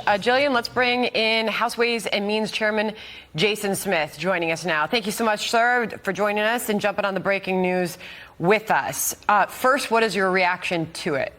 Jillian, let's bring in House Ways and Means Chairman Jason Smith joining us now. Thank you so much, sir, for joining us and jumping on the breaking news with us. First, what is your reaction to it?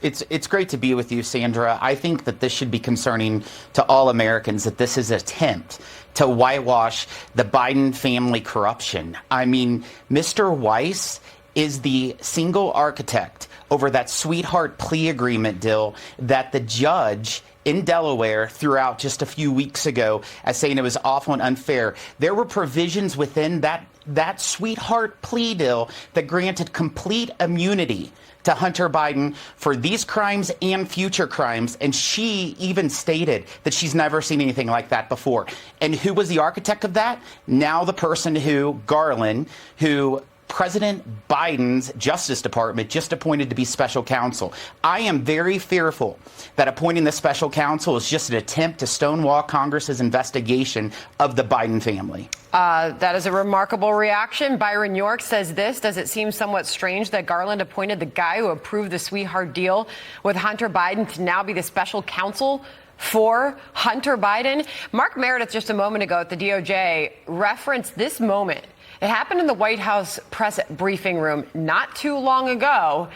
It's great to be with you, Sandra. I think that this should be concerning to all Americans, that this is an attempt to whitewash the Biden family corruption. I mean, Mr. Weiss is the single architect over that sweetheart plea agreement deal that the judge in Delaware threw out just a few weeks ago as saying it was awful and unfair. There were provisions within that sweetheart plea deal that granted complete immunity to Hunter Biden for these crimes and future crimes. And she even stated that she's never seen anything like that before. And who was the architect of that? Now the person who, Garland, who President Biden's Justice Department just appointed to be special counsel. I am very fearful that appointing the special counsel is just an attempt to stonewall Congress's investigation of the Biden family. That is a remarkable reaction. Byron York says this: does it seem somewhat strange that Garland appointed the guy who approved the sweetheart deal with Hunter Biden to now be the special counsel for Hunter Biden? Mark Meredith just a moment ago at the DOJ referenced this moment. It happened in the White House press briefing room not too long ago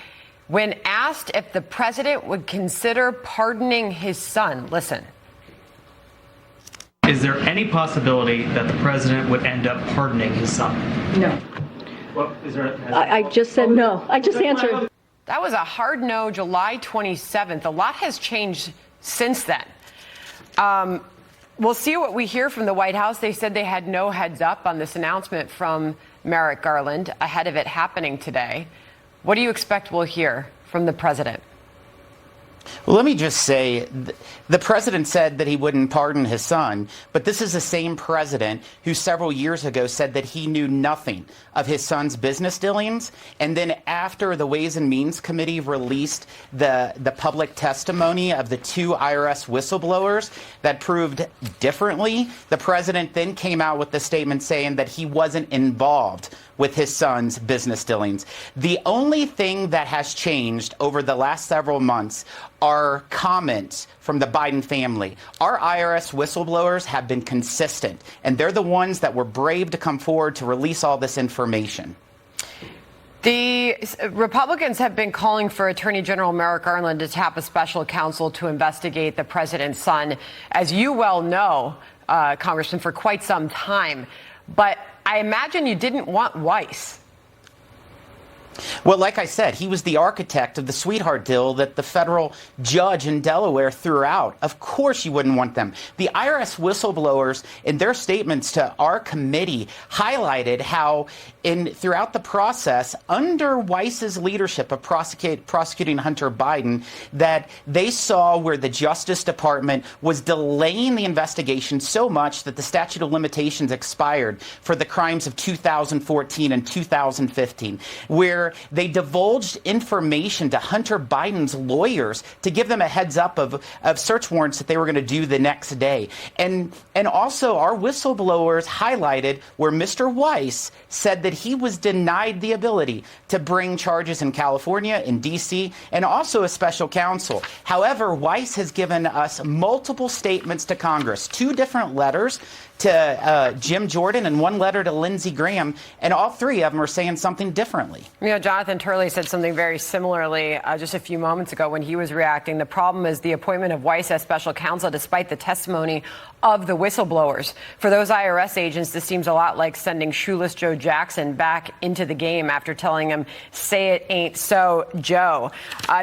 when asked if the president would consider pardoning his son. Listen. Is there any possibility that the president would end up pardoning his son? No. Well, is there I just said no. I just answered. That was a hard no, July 27th. A lot has changed since then. We'll see what we hear from the White House. They said they had no heads up on this announcement from Merrick Garland ahead of it happening today. What do you expect we'll hear from the president? Well, let me just say, the president said that he wouldn't pardon his son, but this is the same president who several years ago said that he knew nothing of his son's business dealings. And then after the Ways and Means Committee released the public testimony of the two IRS whistleblowers that proved differently, the president then came out with the statement saying that he wasn't involved with his son's business dealings. The only thing that has changed over the last several months are comments from the Biden family. Our IRS whistleblowers have been consistent, and they're the ones that were brave to come forward to release all this information. The Republicans have been calling for Attorney General Merrick Garland to tap a special counsel to investigate the president's son, as you well know, Congressman, for quite some time. But I imagine you didn't want Weiss. Well, like I said, he was the architect of the sweetheart deal that the federal judge in Delaware threw out. Of course you wouldn't want them. The IRS whistleblowers, in their statements to our committee, highlighted how throughout the process, under Weiss's leadership of prosecuting Hunter Biden, that they saw where the Justice Department was delaying the investigation so much that the statute of limitations expired for the crimes of 2014 and 2015, where they divulged information to Hunter Biden's lawyers to give them a heads up of search warrants that they were going to do the next day. And also our whistleblowers highlighted where Mr. Weiss said that he was denied the ability to bring charges in California, in D.C., and also a special counsel. However, Weiss has given us multiple statements to Congress, 2 different letters to Jim Jordan and 1 letter to Lindsey Graham, and all 3 of them are saying something differently. You know, Jonathan Turley said something very similarly just a few moments ago when he was reacting. The problem is the appointment of Weiss as special counsel, despite the testimony of the whistleblowers. For those IRS agents, this seems a lot like sending shoeless Joe Jackson back into the game after telling him, say it ain't so, Joe.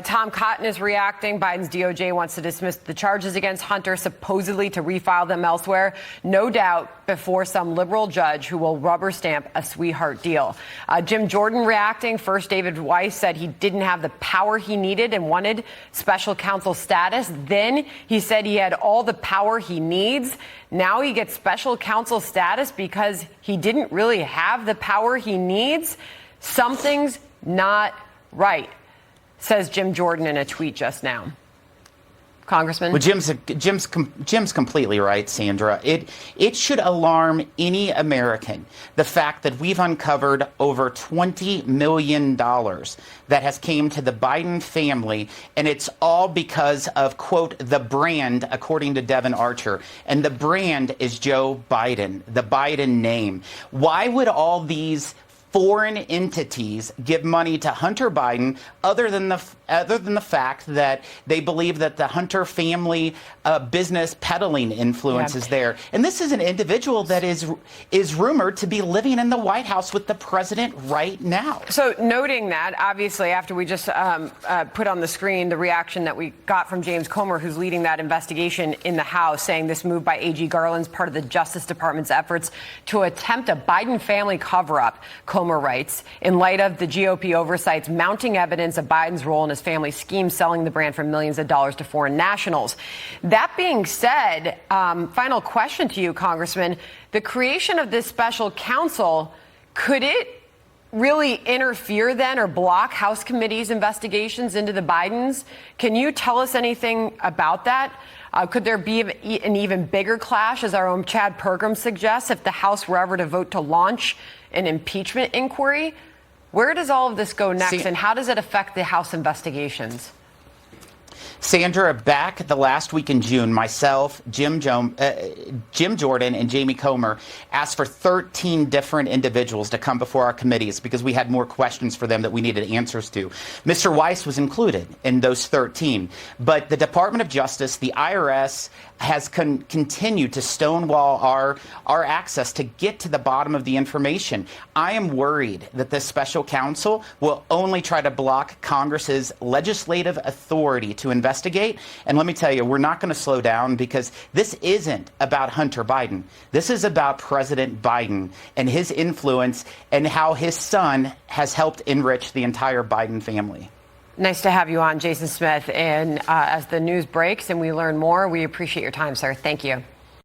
Tom Cotton is reacting. Biden's DOJ wants to dismiss the charges against Hunter, supposedly to refile them elsewhere. No doubt before some liberal judge who will rubber stamp a sweetheart deal. Jim Jordan reacting. First, David Weiss said he didn't have the power he needed and wanted special counsel status. Then he said he had all the power he needs. Now he gets special counsel status because he didn't really have the power he needs. Something's not right, says Jim Jordan in a tweet just now. Congressman? Well, Jim's completely right, Sandra. It should alarm any American, the fact that we've uncovered over $20 million that has came to the Biden family, and it's all because of, quote, the brand, according to Devin Archer. And the brand is Joe Biden, the Biden name. Why would all these foreign entities give money to Hunter Biden other than the fact that they believe that the Hunter family business peddling influence is there? And this is an individual that is rumored to be living in the White House with the president right now. So noting that, obviously, after we just put on the screen the reaction that we got from James Comer, who's leading that investigation in the House, saying this move by AG Garland's part of the Justice Department's efforts to attempt a Biden family cover-up, Comer writes, in light of the GOP oversight's mounting evidence of Biden's role in his family's scheme selling the brand for millions of dollars to foreign nationals. That being said, final question to you, Congressman. The creation of this special counsel, could it really interfere then or block House committees' investigations into the Bidens? Can you tell us anything about that? Could there be an even bigger clash, as our own Chad Pergram suggests, if the House were ever to vote to launch an impeachment inquiry? Where does all of this go next, and how does it affect the House investigations? Sandra, back the last week in June, myself, Jim Jordan, and Jamie Comer asked for 13 different individuals to come before our committees because we had more questions for them that we needed answers to. Mr. Weiss was included in those 13. But the Department of Justice, the IRS, has continued to stonewall our access to get to the bottom of the information. I am worried that this special counsel will only try to block Congress's legislative authority to investigate. And let me tell you, we're not going to slow down, because this isn't about Hunter Biden. This is about President Biden and his influence and how his son has helped enrich the entire Biden family. Nice to have you on, Jason Smith. And as the news breaks and we learn more, we appreciate your time, sir. Thank you.